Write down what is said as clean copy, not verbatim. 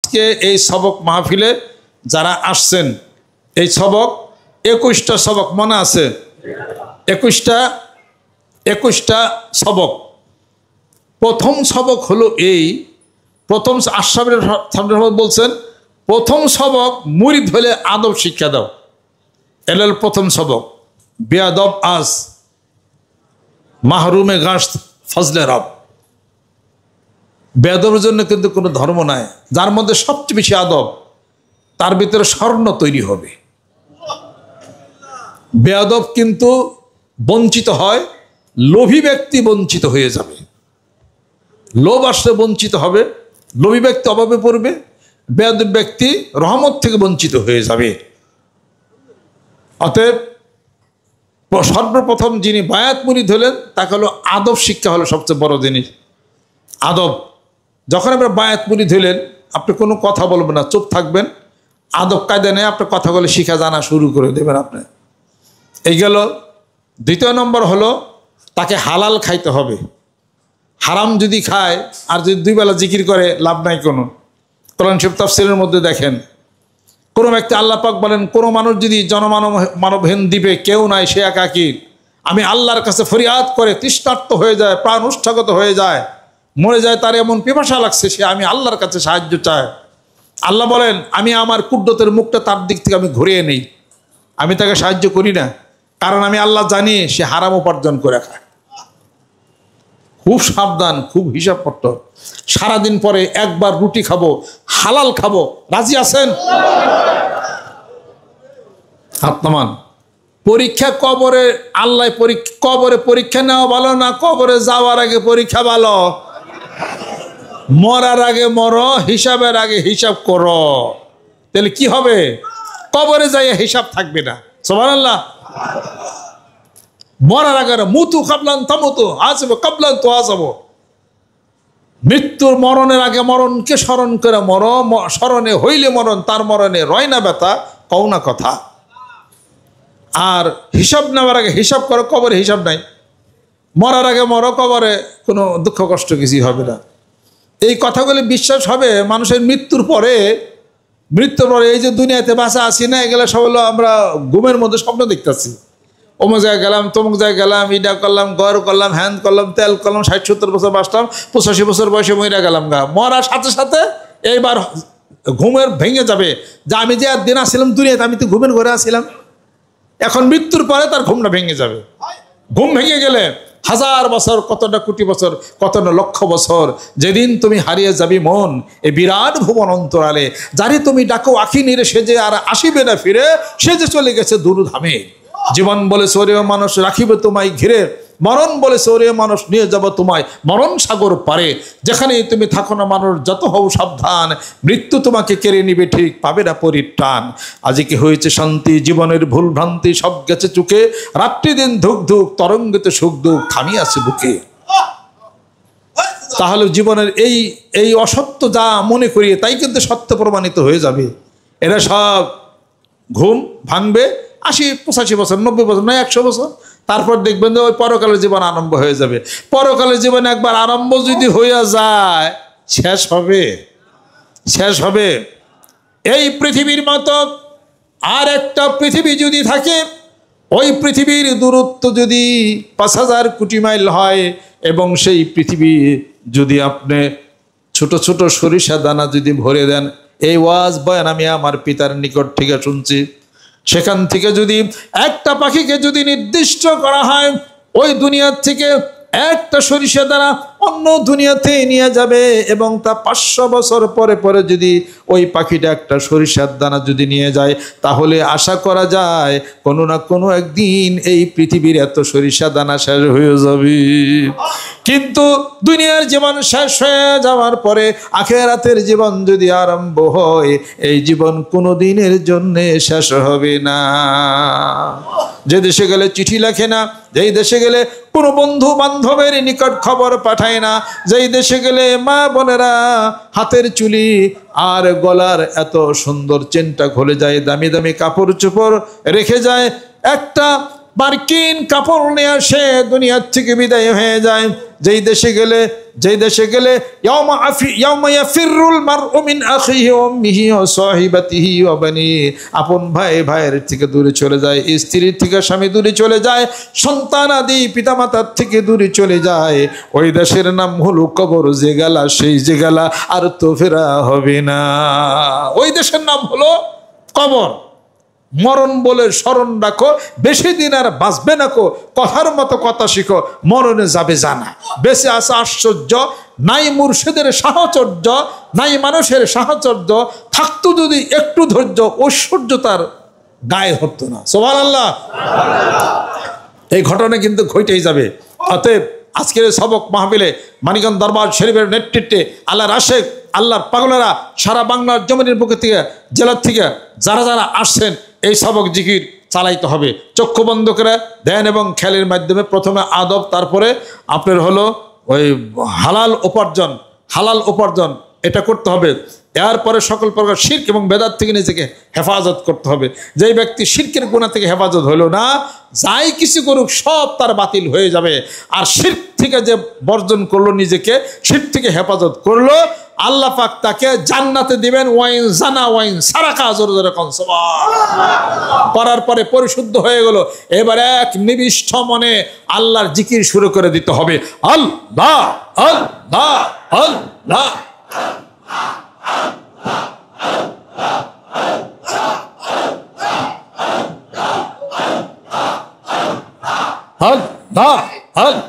আজকে এই সবক মাহফিলে যারা আসছেন, এই সবক 21টা সবক মনে আছে? 21টা সবক। প্রথম সবক হলো এই, প্রথম আশরাফুল সামনে বলছেন প্রথম সবক মুরিদ হলে আদব শিক্ষা দাও। এল প্রথম সবক। বেয়াদব আজ মাহরুমে গাছ ফজলে রব। বেয়াদবের জন্য কিন্তু কোনো ধর্ম নাই। যার মধ্যে সবচেয়ে বেশি আদব তার ভিতরে স্বর্ণ তৈরি হবে। বেয়াদব কিন্তু বঞ্চিত হয়, লোভী ব্যক্তি বঞ্চিত হয়ে যাবে। লোভ আসলে বঞ্চিত হবে, লোভী ব্যক্তি অভাবে পড়বে, বেয়াদব ব্যক্তি রহমত থেকে বঞ্চিত হয়ে যাবে। অতএব সর্বপ্রথম যিনি বায়াত মুরিদ হলেন তাকে হলো আদব শিক্ষা হলো সবচেয়ে বড় জিনিস। আদব। যখন আপনার বায়াত মুরিদ হলেন আপনি কোনো কথা বলবেন না, চুপ থাকবেন, আদব কায়দা নেই আপনার কথাগুলো শিখা জানা শুরু করে দেবেন আপনি। এই গেল। দ্বিতীয় নম্বর হলো তাকে হালাল খাইতে হবে। হারাম যদি খায় আর যদি 2 বেলা জিকির করে লাভ নাই কোনো। কোরআন শরীফ তাফসীরের মধ্যে দেখেন কোনো ব্যক্তি আল্লাহ পাক বলেন কোনো মানুষ যদি মানবহীন দ্বীপে কেউ নাই, সে একাকী, আমি আল্লাহর কাছে ফরিয়াদ করে তৃষ্ণার্ত হয়ে যায়, প্রাণ উৎসাগত হয়ে যায়, মরে যায়, তার এমন পিপাসা লাগছে সে আমি আল্লাহর কাছে সাহায্য চায়। আল্লাহ বলেন আমি আমার কুদরতের মুখটা তার দিক থেকে আমি ঘুরিয়ে নেই, আমি তাকে সাহায্য করি না, কারণ আমি আল্লাহ জানি সে হারাম উপার্জন করে খায়। খুব সাবধান, খুব হিসাব করতে। সারাদিন পরে একবার রুটি খাবো, হালাল খাবো, রাজি আছেন? হাত নামান। পরীক্ষা কবরে, আল্লাহ কবরে পরীক্ষা নেওয়া ভালো না কবরে যাওয়ার আগে পরীক্ষা ভালো? মরার আগে মরো, হিসাবের আগে হিসাব করো, তাহলে কি হবে? কবরে যাইয়া হিসাব থাকবে না। সুবহানাল্লাহ। মরার আগে মুতু কাবলান তামুতু আসবো কাবলান তো আসবো। মৃত্যুর মরণের আগে মরণকে স্মরণ করে মরো, স্মরণে হইলে মরণ, তার মরণে রয় না ব্যথা, কও না কথা। আর হিসাব নেওয়ার আগে হিসাব করো, কবরে হিসাব নাই। মরার আগে মরো, কবরে কোনো দুঃখ কষ্ট কিছুই হবে না। এই কথাগুলি বিশ্বাস হবে মানুষের মৃত্যুর পরে। মৃত্যুর পরে এই যে দুনিয়াতে বাঁচা আছি না, এগুলো সব হলো আমরা ঘুমের মধ্যে স্বপ্ন দেখতেছি। অমুক জায়গায় গেলাম, তমুক জায়গায় গেলাম, ইডা করলাম, গর করলাম, হ্যান করলাম, তেল করলাম, 60-70 বছর বাঁচলাম, 85 বছর বয়সে মরে গেলাম গা। মরার সাথে সাথে এইবার ঘুমের ভেঙে যাবে যে আমি যে দিন আসছিলাম দুনিয়াতে, আমি তো ঘুমের ঘরে আসছিলাম। এখন মৃত্যুর পরে তার ঘুমটা ভেঙে যাবে। ঘুম ভেঙে গেলে 1000 বছর, কতটা কোটি বছর, কতটা লক্ষ বছর, যেদিন তুমি হারিয়ে যাবি মন এই বিরাট ভুবন অন্তরালে, যারে তুমি ডাকো আখি নিরে, সে যে আর আসিবে না ফিরে, সে যে চলে গেছে দূরধামে। জীবন বলে ওরে মানুষ রাখিবে তোমায় ঘিরে, মরণ বলে ওরে মানুষ নিয়ে যাব তোমায় মরণ সাগর পারে। যেখানে তুমি থাকো না মানুষ যত হও সাবধান, মৃত্যু তোমাকে কেড়ে নিবে ঠিক পাবে না পরিত্রাণ। আজকে হয়েছে শান্তি, জীবনের ভুল ভ্রান্তি সব গেছে চুকে, রাত্রি দিন ধুক ধুক তরঙ্গিতে সুখ দুঃখ থামি আছে বুকে। তাহলে জীবনের এই অসত্য যা মনে করিয়ে তাই কিন্তু সত্য প্রমাণিত হয়ে যাবে। এরা সব ঘুম ভাঙবে 80-85 বছর, 90 বছর, নয় 100 বছর, তারপর দেখবেন যে ওই পরকালের জীবন আরম্ভ হয়ে যাবে। পরকালের জীবন একবার আরম্ভ যদি হইয়া যায় শেষ হবে, শেষ হবে। এই পৃথিবীর মতো আর একটা পৃথিবী যদি থাকে, ওই পৃথিবীর দূরত্ব যদি 5000 কোটি মাইল হয়, এবং সেই পৃথিবী যদি আপনি ছোট ছোট সরিষা দানা যদি ভরে দেন, এই ওয়াজ বয়ান আমি আমার পিতার নিকট থেকে শুনছি, সেখান থেকে যদি একটা পাখিকে যদি নির্দিষ্ট করা হয়, ওই দুনিয়ার থেকে একটা সরিষা দানা অন্য দুনিয়াতে নিয়ে যাবে, এবং তা 500 বছর পরে পরে যদি ওই পাখিটা একটা সরিষার দানা যদি নিয়ে যায়, তাহলে আশা করা যায় কোনো না কোনো একদিন এই পৃথিবীর এত সরিষা দানা শেষ হয়ে যাবে। কিন্তু দুনিয়ার জীবন শেষ হয়ে যাওয়ার পরে আখিরাতের জীবন যদি আরম্ভ হয়, এই জীবন কোনো দিনের জন্যে শেষ হবে না। যে দেশে গেলে চিঠি লেখে না, যেই দেশে গেলে কোনো বন্ধু বান্ধবের নিকট খবর পাঠায় না, যেই দেশে গেলে মা বোনেরা হাতের চুলি আর গলার এত সুন্দর চেনটা খুলে যায়, দামি দামি কাপড় চোপড় রেখে যায়, একটা মার্কিন কাপড় নিয়ে আসে দুনিয়ার থেকে বিদায় হয়ে যায়। যেই দেশে গেলে ইয়াউমা ইয়াফিরুল মারউ মিন আখিহি ওয়া উম্মিহি ওয়া সাহিবাতিহি ওয়া বানিহি, আপন ভাই ভাইয়ের থেকে দূরে চলে যায়, স্ত্রীর থেকে স্বামী দূরে চলে যায়, সন্তান আদি পিতামাতার থেকে দূরে চলে যায়। ওই দেশের নাম হলো কবর। যে গেলা সেই যে গেলা, আর তো ফেরা হবে না। ওই দেশের নাম হলো কবর। মরণ বলে স্মরণ রাখো, বেশি দিন আর বাঁচবে না কো, কথার মতো কথা শিখো, মরণে যাবে জানা। বেঁচে আসা আশ্চর্য, নাই মুর্শিদের সাহচর্য, নাই মানুষের সাহচর্য, থাকতো যদি একটু ধৈর্য, ঐশ্বর্য তার গায়ে ধরতো না। সুবহানাল্লাহ। এই ঘটনা কিন্তু ঘটেই যাবে। অতএব আজকের সবক মাহফিলে মানিকগঞ্জ দরবার শরীফের নেতৃত্বে আল্লাহর আশেক, আল্লাহর পাগলেরা সারা বাংলার জমিনের বুকে থেকে, জেলার থেকে যারা যারা আসছেন, এই সবক জিকির চালাইতে হবে। চক্ষু বন্ধ করে ধ্যান এবং খেলের মাধ্যমে প্রথমে আদব, তারপরে আপনার হলো ওই হালাল উপার্জন এটা করতে হবে। এরপরে সকল প্রকার শিরক এবং বেদাত থেকে নিজেকে হেফাজত করতে হবে। যেই ব্যক্তি শিরকের গুনাহ থেকে হেফাজত হলো না, যাই কিছু করুক সব তার বাতিল হয়ে যাবে। আর শিরক থেকে যে বর্জন করলো, নিজেকে শিরক থেকে হেফাজত করলো, আল্লাহ পাক তাকে জান্নাতে দিবেন। ওয়াইন জানা ওয়াইন সারাকা, জোরে জোরে কোন সুবহানাল্লাহ। করার পরে পরিশুদ্ধ হয়ে গেল। এবারে এক নিবিষ্ট মনে আল্লাহর জিকির শুরু করে দিতে হবে। আল্লাহ আল্লাহ আল্লাহ। আল্লাহ আল্লাহ